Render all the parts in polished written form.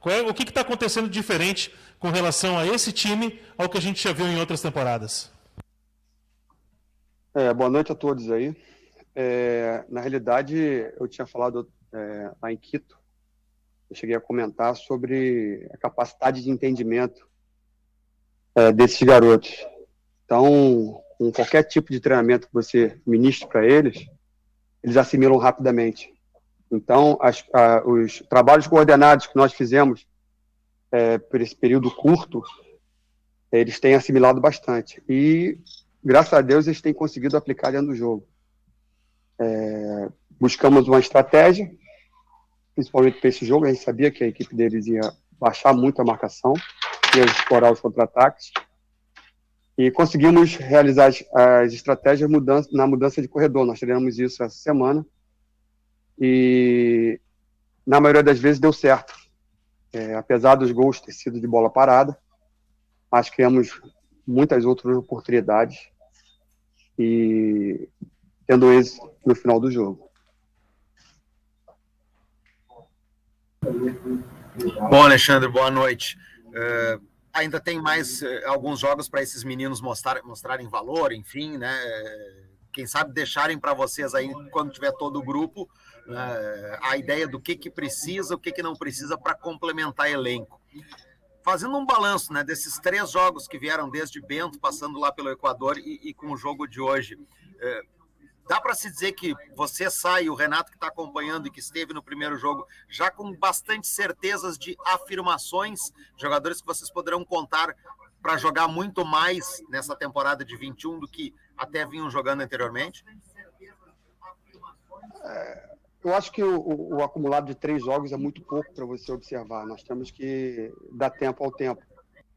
O que está acontecendo de diferente com relação a esse time ao que a gente já viu em outras temporadas? Boa noite a todos aí. Na realidade, eu tinha falado lá em Quito, eu cheguei a comentar sobre a capacidade de entendimento desses garotos. Então, com qualquer tipo de treinamento que você ministre para eles, eles assimilam rapidamente. Então, os trabalhos coordenados que nós fizemos por esse período curto, eles têm assimilado bastante. E, graças a Deus, eles têm conseguido aplicar dentro do jogo. Buscamos uma estratégia, principalmente para esse jogo. A gente sabia que a equipe deles ia baixar muito a marcação, ia explorar os contra-ataques. E conseguimos realizar as estratégias na mudança de corredor. Nós treinamos isso essa semana. E, na maioria das vezes, deu certo. Apesar dos gols ter sido de bola parada, mas criamos muitas outras oportunidades e tendo êxito no final do jogo. Bom, Alexandre, boa noite. Ainda tem mais alguns jogos para esses meninos mostrarem valor, enfim, né? Quem sabe deixarem para vocês aí, quando tiver todo o grupo, a ideia do que precisa, o que não precisa para complementar elenco. Fazendo um balanço, né, desses 3 jogos que vieram desde Bento, passando lá pelo Equador e com o jogo de hoje, dá para se dizer que você sai, o Renato que está acompanhando e que esteve no primeiro jogo, já com bastante certezas de afirmações, jogadores que vocês poderão contar para jogar muito mais nessa temporada de 21 do que até vinham jogando anteriormente? Eu acho que o acumulado de 3 jogos é muito pouco para você observar. Nós temos que dar tempo ao tempo.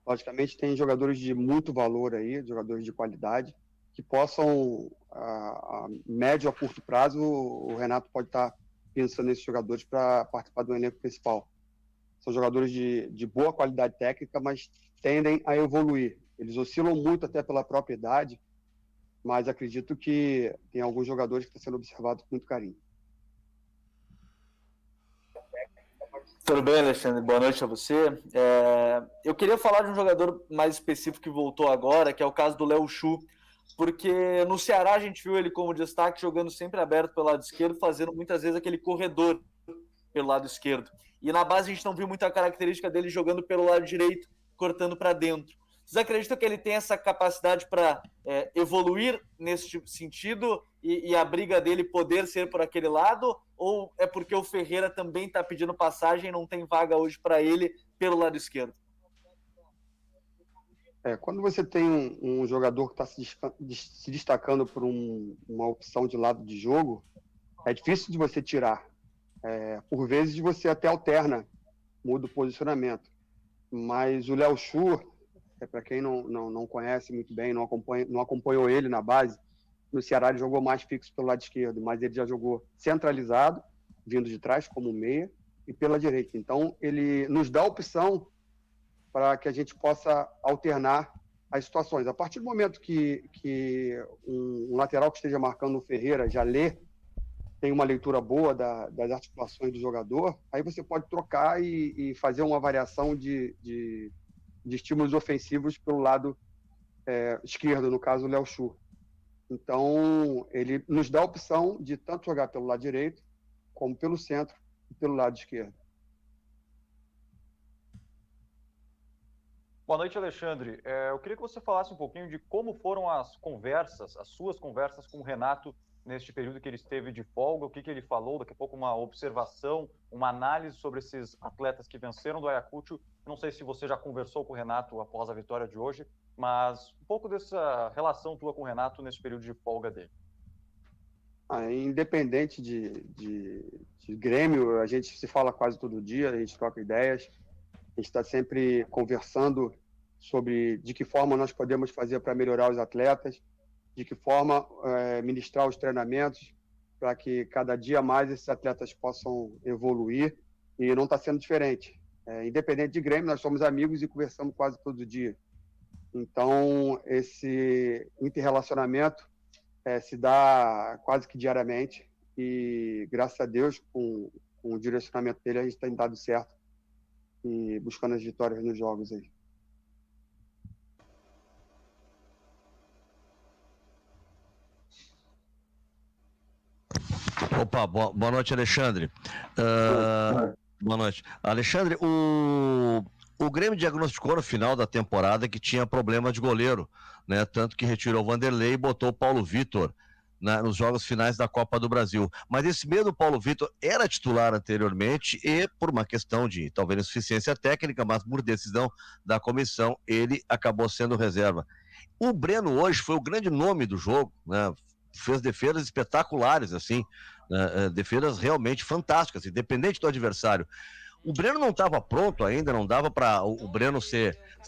Logicamente, tem jogadores de muito valor aí, jogadores de qualidade, que possam, a médio a curto prazo, o Renato pode estar pensando nesses jogadores para participar do elenco principal. São jogadores de boa qualidade técnica, mas tendem a evoluir. Eles oscilam muito até pela própria idade, mas acredito que tem alguns jogadores que estão sendo observados com muito carinho. Tudo bem, Alexandre? Boa noite a você. Eu queria falar de um jogador mais específico que voltou agora, que é o caso do Léo Chu, porque no Ceará a gente viu ele como destaque, jogando sempre aberto pelo lado esquerdo, fazendo muitas vezes aquele corredor pelo lado esquerdo. E na base a gente não viu muita característica dele jogando pelo lado direito, cortando para dentro. Vocês acreditam que ele tem essa capacidade para evoluir nesse sentido e a briga dele poder ser por aquele lado? Ou é porque o Ferreira também está pedindo passagem e não tem vaga hoje para ele pelo lado esquerdo? Quando você tem um jogador que está se destacando por uma opção de lado de jogo, é difícil de você tirar. Por vezes você até alterna, muda o posicionamento. Mas o Léo Chu, para quem não conhece muito bem, não acompanhou ele na base, no Ceará ele jogou mais fixo pelo lado esquerdo, mas ele já jogou centralizado, vindo de trás como meia, e pela direita. Então ele nos dá a opção para que a gente possa alternar as situações. A partir do momento que um lateral que esteja marcando o Ferreira já tem uma leitura boa das articulações do jogador, aí você pode trocar e fazer uma variação de estímulos ofensivos pelo lado esquerdo, no caso o Léo Chu. Então, ele nos dá a opção de tanto jogar pelo lado direito, como pelo centro e pelo lado esquerdo. Boa noite, Alexandre. Eu queria que você falasse um pouquinho de como foram as suas conversas com o Renato neste período que ele esteve de folga, o que ele falou, daqui a pouco uma observação, uma análise sobre esses atletas que venceram do Ayacucho. Não sei se você já conversou com o Renato após a vitória de hoje, mas um pouco dessa relação tua com o Renato nesse período de folga dele. Independente de Grêmio, a gente se fala quase todo dia, a gente troca ideias, a gente está sempre conversando sobre de que forma nós podemos fazer para melhorar os atletas, de que forma ministrar os treinamentos para que cada dia mais esses atletas possam evoluir, e não está sendo diferente. Independente de Grêmio, nós somos amigos e conversamos quase todo dia. Então, esse interrelacionamento se dá quase que diariamente, e graças a Deus, com o direcionamento dele, a gente tem dado certo buscando as vitórias nos jogos aí. Opa, boa noite, Alexandre. Boa noite. Alexandre, o Grêmio diagnosticou no final da temporada que tinha problema de goleiro, né? Tanto que retirou o Vanderlei e botou o Paulo Vitor nos jogos finais da Copa do Brasil. Mas esse mesmo Paulo Vitor era titular anteriormente e, por uma questão de talvez insuficiência técnica, mas por decisão da comissão, ele acabou sendo reserva. O Breno hoje foi o grande nome do jogo, né? Fez defesas espetaculares, assim, defesas realmente fantásticas, independente do adversário. O Breno não estava pronto ainda, não dava para o Breno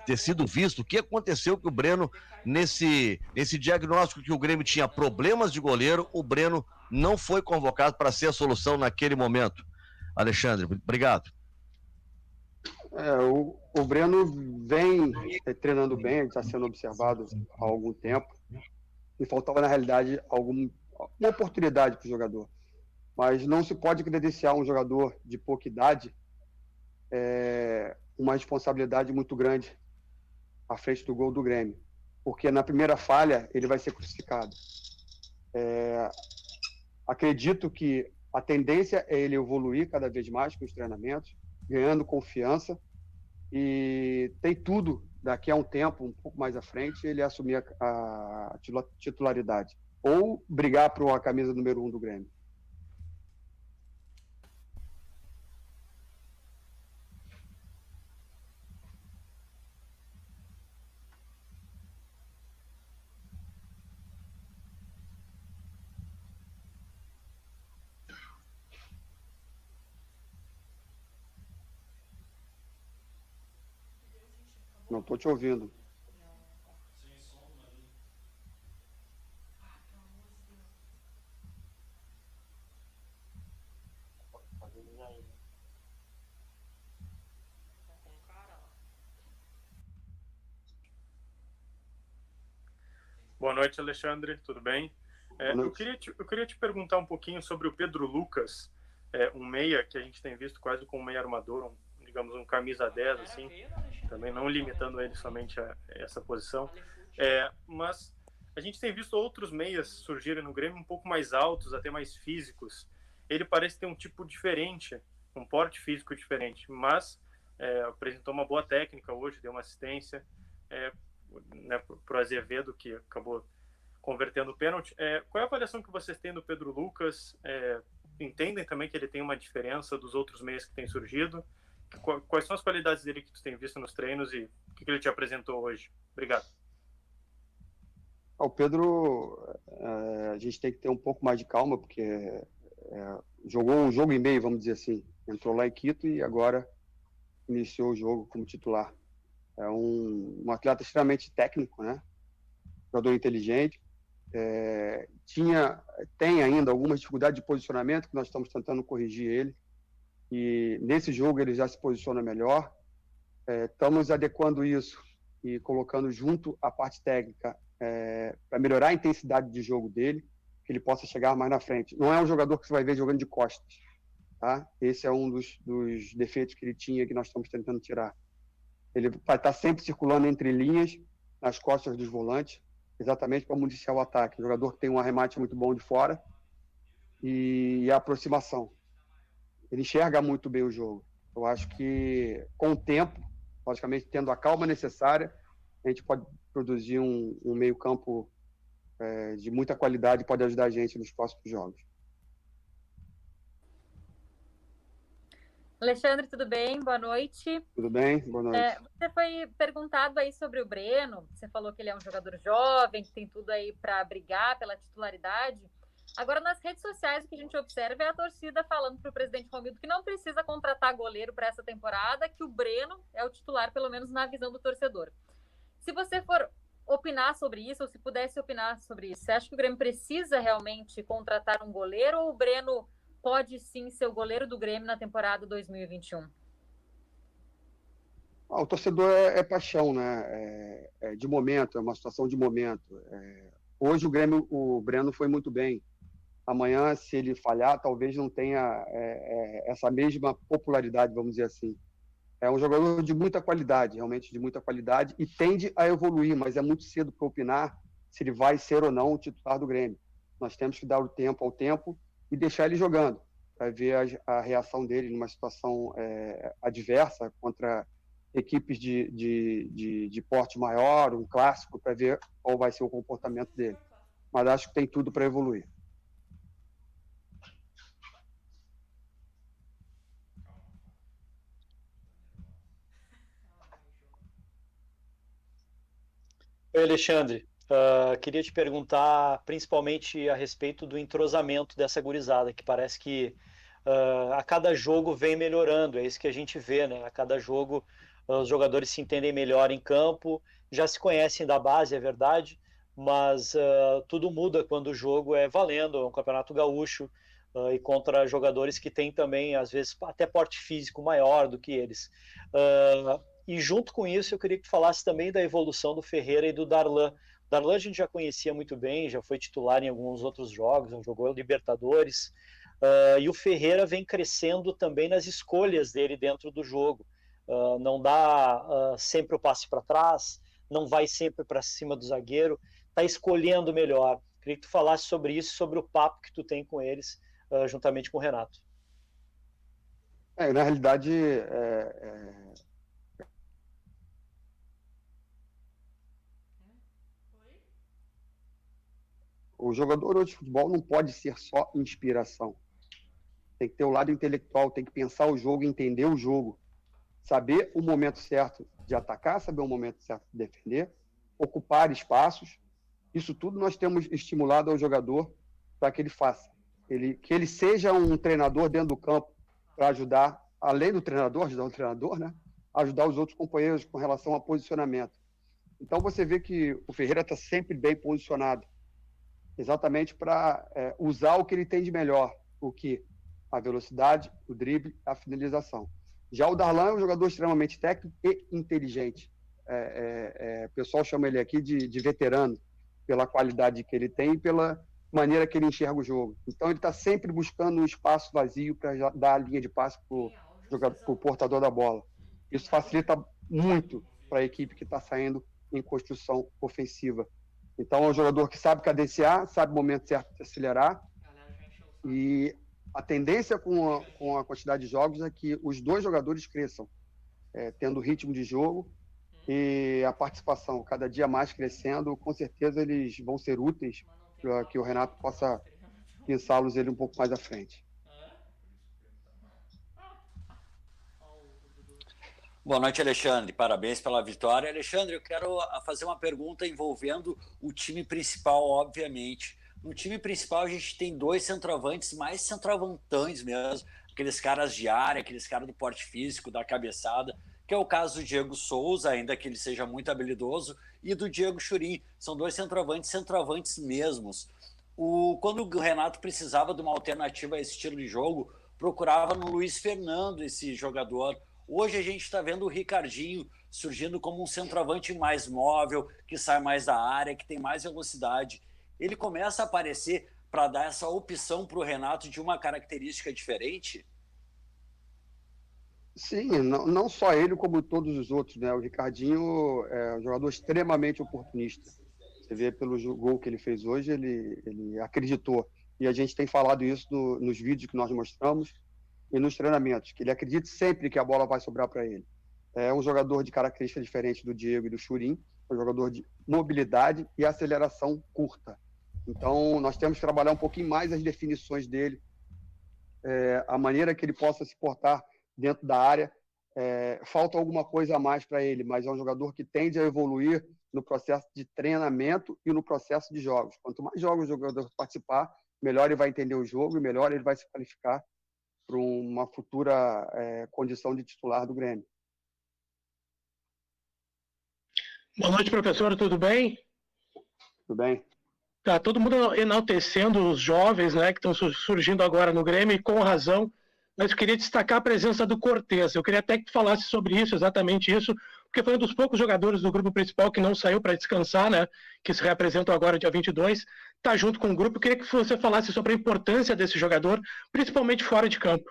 ter sido visto. O que aconteceu que o Breno, nesse diagnóstico que o Grêmio tinha problemas de goleiro, o Breno não foi convocado para ser a solução naquele momento? Alexandre, obrigado. O Breno vem treinando bem, está sendo observado há algum tempo. E faltava, na realidade, uma oportunidade para o jogador. Mas não se pode credenciar um jogador de pouca idade uma responsabilidade muito grande à frente do gol do Grêmio. Porque na primeira falha, ele vai ser crucificado. Acredito que a tendência é ele evoluir cada vez mais com os treinamentos, ganhando confiança, e tem tudo daqui a um tempo, um pouco mais à frente, ele assumir a titularidade. Ou brigar por a camisa número 1 do Grêmio. Não estou te ouvindo. Boa noite, Alexandre, tudo bem? Eu queria te perguntar um pouquinho sobre o Pedro Lucas, um meia que a gente tem visto quase como um meia armador, digamos um camisa 10, assim, também não limitando ele somente a essa posição, mas a gente tem visto outros meias surgirem no Grêmio um pouco mais altos, até mais físicos. Ele parece ter um tipo diferente, um porte físico diferente, mas apresentou uma boa técnica hoje, deu uma assistência, né, para o Azevedo, que acabou convertendo o pênalti. Qual é a avaliação que vocês têm do Pedro Lucas? Entendem também que ele tem uma diferença dos outros meias que têm surgido? Quais são as qualidades dele que tu tem visto nos treinos e o que ele te apresentou hoje? Obrigado. O Pedro, a gente tem que ter um pouco mais de calma, porque jogou um jogo e meio, vamos dizer assim. Entrou lá em Quito e agora iniciou o jogo como titular. É um atleta extremamente técnico, né? Jogador inteligente. Tem ainda algumas dificuldades de posicionamento que nós estamos tentando corrigir ele. E nesse jogo ele já se posiciona melhor. Estamos adequando isso e colocando junto a parte técnica para melhorar a intensidade de jogo dele, que ele possa chegar mais na frente. Não é um jogador que você vai ver jogando de costas, tá? Esse é um dos defeitos que ele tinha, que nós estamos tentando tirar. Ele vai estar sempre circulando entre linhas, nas costas dos volantes, exatamente para municiar o ataque. O jogador que tem um arremate muito bom de fora e a aproximação. Ele enxerga muito bem o jogo. Eu acho que, com o tempo, logicamente tendo a calma necessária, a gente pode produzir um meio-campo de muita qualidade e pode ajudar a gente nos próximos jogos. Alexandre, tudo bem? Boa noite. Tudo bem? Boa noite. Você foi perguntado aí sobre o Breno, você falou que ele é um jogador jovem, que tem tudo aí para brigar pela titularidade. Agora, nas redes sociais, o que a gente observa é a torcida falando para o presidente Romildo que não precisa contratar goleiro para essa temporada, que o Breno é o titular, pelo menos na visão do torcedor. Se você for opinar sobre isso, ou se pudesse opinar sobre isso, você acha que o Grêmio precisa realmente contratar um goleiro ou o Breno pode sim ser o goleiro do Grêmio na temporada 2021? O torcedor é paixão, né? De momento, é uma situação de momento. Hoje o Breno foi muito bem. Amanhã, se ele falhar, talvez não tenha essa mesma popularidade, vamos dizer assim. É um jogador de muita qualidade, realmente de muita qualidade, e tende a evoluir, mas é muito cedo para opinar se ele vai ser ou não o titular do Grêmio. Nós temos que dar o tempo ao tempo e deixar ele jogando, para ver a reação dele numa situação adversa contra equipes de porte maior, um clássico, para ver qual vai ser o comportamento dele. Mas acho que tem tudo para evoluir. Oi, Alexandre. Queria te perguntar principalmente a respeito do entrosamento dessa gurizada, que parece que a cada jogo vem melhorando, é isso que a gente vê, né? A cada jogo os jogadores se entendem melhor em campo, já se conhecem da base, é verdade, mas tudo muda quando o jogo é valendo, é um campeonato gaúcho, e contra jogadores que têm também, às vezes, até porte físico maior do que eles. E junto com isso, eu queria que tu falasse também da evolução do Ferreira e do Darlan. O Darlan a gente já conhecia muito bem, já foi titular em alguns outros jogos, jogou Libertadores, e o Ferreira vem crescendo também nas escolhas dele dentro do jogo. Não dá sempre o passe para trás, não vai sempre para cima do zagueiro, está escolhendo melhor. Queria que tu falasse sobre isso, sobre o papo que tu tem com eles, juntamente com o Renato. Na realidade, o jogador de futebol não pode ser só inspiração. Tem que ter o lado intelectual, tem que pensar o jogo, entender o jogo, saber o momento certo de atacar, saber o momento certo de defender, ocupar espaços. Isso tudo nós temos estimulado ao jogador para que ele faça. Que ele seja um treinador dentro do campo para ajudar, além do treinador, ajudar o treinador, né? Ajudar os outros companheiros com relação a posicionamento. Então você vê que o Ferreira está sempre bem posicionado, exatamente para usar o que ele tem de melhor, o que? A velocidade, o drible, a finalização. Já o Darlan é um jogador extremamente técnico e inteligente. O pessoal chama ele aqui de veterano, pela qualidade que ele tem e pela maneira que ele enxerga o jogo. Então ele está sempre buscando um espaço vazio para dar a linha de passe para o portador da bola. Isso facilita muito para a equipe que está saindo em construção ofensiva. Então é um jogador que sabe cadenciar, sabe o momento certo de acelerar, e a tendência com a quantidade de jogos é que os dois jogadores cresçam, tendo ritmo de jogo e a participação cada dia mais crescendo. Com certeza eles vão ser úteis para que o Renato possa pensá-los ele um pouco mais à frente. Boa noite, Alexandre. Parabéns pela vitória. Alexandre, eu quero fazer uma pergunta envolvendo o time principal, obviamente. No time principal, a gente tem dois centroavantes, mais centroavantões mesmo, aqueles caras de área, aqueles caras do porte físico, da cabeçada, que é o caso do Diego Souza, ainda que ele seja muito habilidoso, e do Diego Churin. São dois centroavantes mesmos. Quando o Renato precisava de uma alternativa a esse estilo de jogo, procurava no Luiz Fernando esse jogador. Hoje a gente está vendo o Ricardinho surgindo como um centroavante mais móvel, que sai mais da área, que tem mais velocidade. Ele começa a aparecer para dar essa opção para o Renato de uma característica diferente? Sim, não só ele, como todos os outros, né? O Ricardinho é um jogador extremamente oportunista. Você vê pelo gol que ele fez hoje, ele acreditou. E a gente tem falado isso nos vídeos que nós mostramos e nos treinamentos, que ele acredita sempre que a bola vai sobrar para ele. É um jogador de característica diferente do Diego e do Churin, é um jogador de mobilidade e aceleração curta. Então, nós temos que trabalhar um pouquinho mais as definições dele, a maneira que ele possa se portar dentro da área. Falta alguma coisa a mais para ele, mas é um jogador que tende a evoluir no processo de treinamento e no processo de jogos. Quanto mais jogos o jogador participar, melhor ele vai entender o jogo e melhor ele vai se qualificar para uma futura condição de titular do Grêmio. Boa noite, professor, tudo bem? Tudo bem. Tá todo mundo enaltecendo os jovens, né, que estão surgindo agora no Grêmio, e com razão, mas eu queria destacar a presença do Cortez. Eu queria até que tu falasse sobre isso, exatamente isso, porque foi um dos poucos jogadores do grupo principal que não saiu para descansar, né, que se reapresentam agora dia 22, está junto com o grupo. Eu queria que você falasse sobre a importância desse jogador, principalmente fora de campo.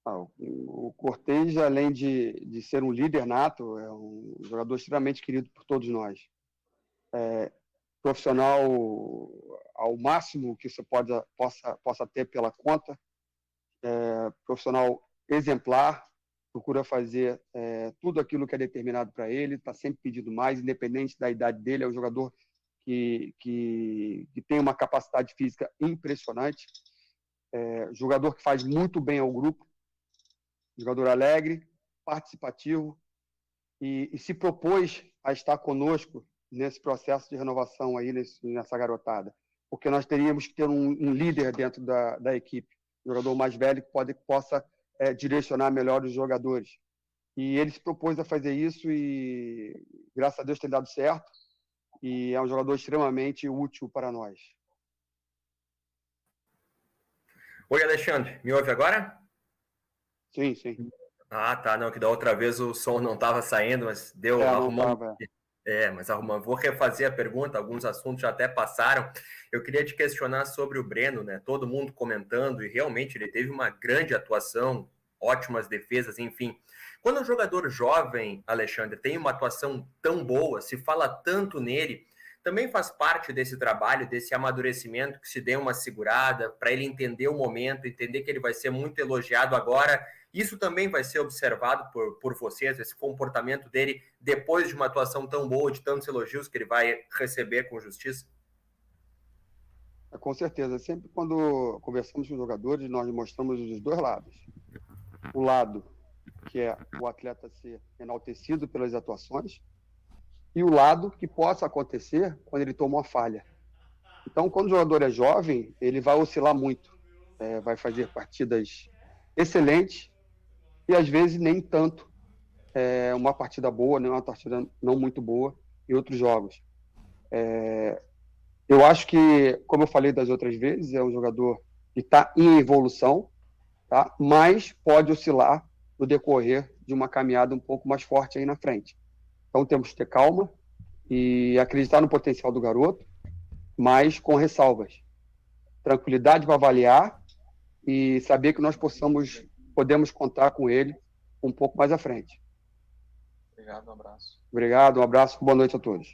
O Cortez, além de ser um líder nato, é um jogador extremamente querido por todos nós. Profissional ao máximo que você possa ter pela conta, profissional exemplar, procura fazer tudo aquilo que é determinado para ele, está sempre pedindo mais, independente da idade dele. É um jogador que tem uma capacidade física impressionante, jogador que faz muito bem ao grupo, jogador alegre, participativo, e se propôs a estar conosco nesse processo de renovação aí, nessa garotada, porque nós teríamos que ter um líder dentro da equipe, um jogador mais velho que possa direcionar melhor os jogadores. E ele se propôs a fazer isso e, graças a Deus, tem dado certo, e é um jogador extremamente útil para nós. Oi, Alexandre, me ouve agora? Sim, sim. Ah, tá, não, que da outra vez o som não estava saindo, mas deu arrumando. Mas arrumando. Vou refazer a pergunta, alguns assuntos já até passaram. Eu queria te questionar sobre o Breno, né? Todo mundo comentando, e realmente ele teve uma grande atuação, ótimas defesas, enfim. Quando um jogador jovem, Alexandre, tem uma atuação tão boa, se fala tanto nele, também faz parte desse trabalho, desse amadurecimento, que se dê uma segurada, para ele entender o momento, entender que ele vai ser muito elogiado agora. Isso também vai ser observado por vocês, esse comportamento dele depois de uma atuação tão boa, de tantos elogios que ele vai receber com justiça? Com certeza. Sempre quando conversamos com os jogadores, nós mostramos os dois lados. O lado que é o atleta ser enaltecido pelas atuações e o lado que possa acontecer quando ele toma uma falha. Então, quando o jogador é jovem, ele vai oscilar muito. Vai fazer partidas excelentes e, às vezes, nem tanto uma partida boa, nem uma partida não muito boa em outros jogos. Eu acho que, como eu falei das outras vezes, é um jogador que está em evolução, tá? Mas pode oscilar no decorrer de uma caminhada um pouco mais forte aí na frente. Então, temos que ter calma e acreditar no potencial do garoto, mas com ressalvas. Tranquilidade para avaliar e saber que nós podemos contar com ele um pouco mais à frente. Obrigado, um abraço. Obrigado, um abraço, boa noite a todos.